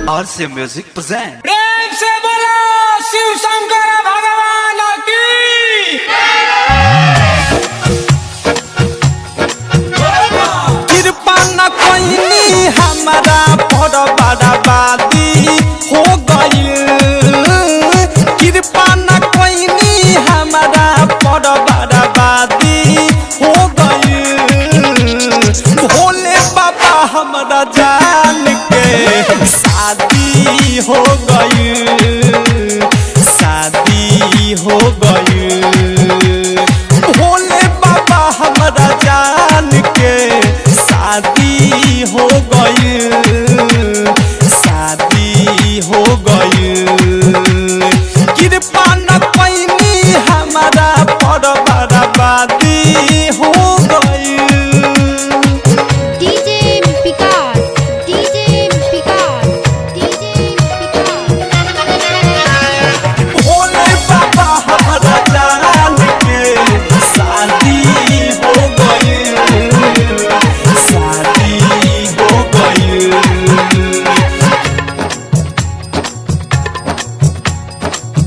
RC Music present। प्रेम से बोलो शिव शंकर भगवान की। कृपा न कोई हमारा पर बर्बादी हो गई। कृपा न कोई हमारा पर बर्बादी हो गई। भोले बाबा हमारा जान के शादी हो गई। शादी हो गई। भोले बाबा हमारा जान के शादी हो गई। शादी हो गई। कृपा न पैनी हमारा पर बर्बादी हो गई। DJ Picard, DJ Picard, DJ Picard. Bhole बाबा हमारा जान के शादी हो गई। शादी हो गई।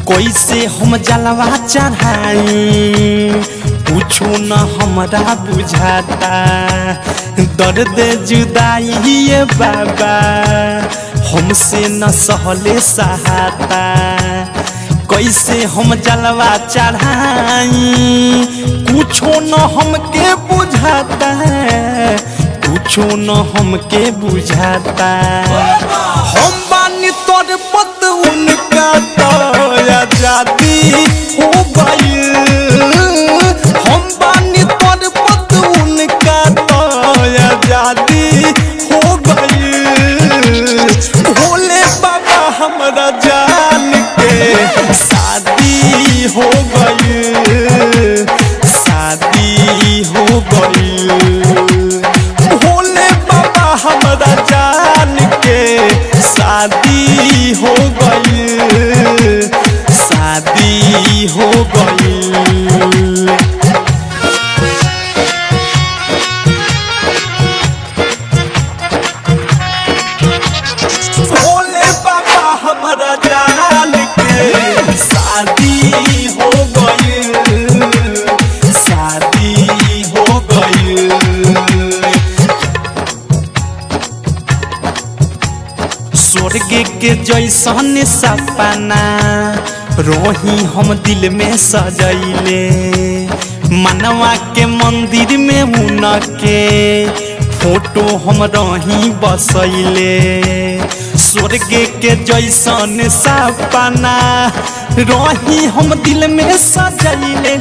कैसे हम जलवा चढ़ाई पूछू न हमरा बुझाता। दर्द जुदाई ये बाबा हमसे न सहले सहाता। कैसे हम जलवा चढ़ाई कुछो न हमके बुझाता। कुछो न हमके बुझाता। हम बानी तोर पत उनका तो आजादी हो गई। हम बानी तोर पत उनका तो आजादी हो गई। भोले बाबा हमारा जान के शादी हो गई। शादी हो गई। भोले बाबा हमारा जान के शादी हो गई। शादी हो गई। भोले बाबा हमारा जान के शादी हो गई। शादी हो गई। स्वर्ग के जैसन सपना रोही हम दिल में सजैले। मनवा के मंदिर में उनके फोटो हम रही बसैले। स्वर्ग के जैसन सपना रोही हम दिल में सजैले।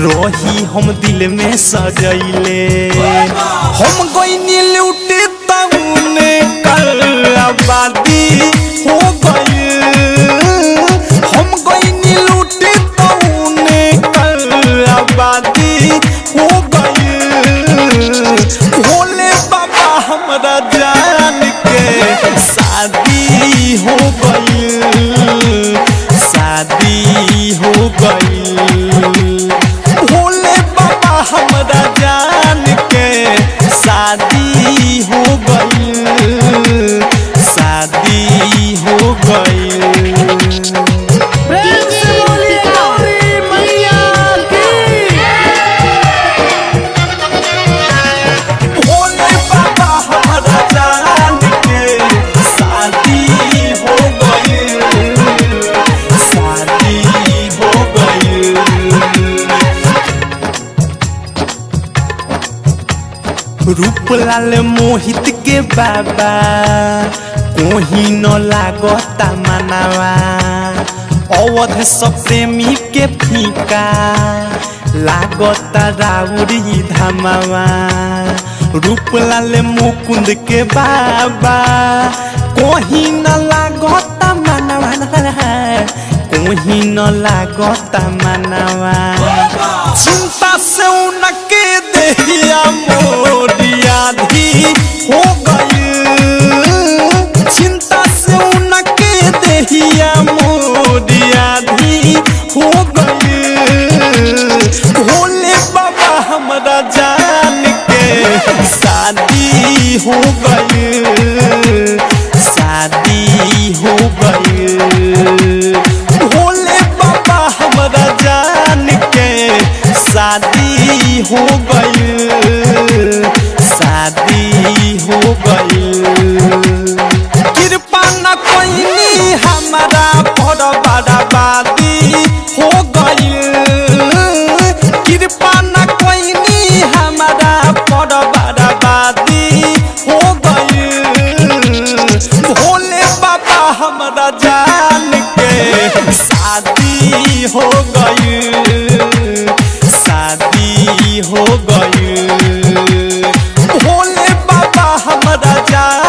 रोही हम दिल में सजैले। हम गईनी लूटे तउने कल आबादी हो गई। हम गईनी लूटे तउने कल आबादी हो गई। भोले बाबा हमारा जान के शादी हो गई। शादी हो गई। भोले बाबा हमारा जान के शादी हो गई। शादी हो गई। प्रेम से बोली गौरी मैया भोले बाबा हमारा जान के शादी हो गई। शादी हो गई। रूपलाल मोहित के बाबा कोही न लागता मनावा। अवध सब प्रेमी के फीका लागता राउरी धमावा। रूपलाल मुकुंद के बाबा कोही न लागता मनावा। कोही न लागता मनावा। चिंता से उनके देहिया मोरिया धी हो गई। चिंता से उनके देहिया मोरिया धी हो गई। भोले बाबा हमारा जान के शादी हो गई। शादी भोले बाबा हमरा जान के शादी हो गई, शादी हो गई। कृपा न कोई हमारा पर बर्बादी हो गई, कृपा न कोई हमारा पर बर्बादी हो गई। भोले बाबा हमरा जान के शादी हो गई, शादी हो गई। भोले बाबा हमरा जान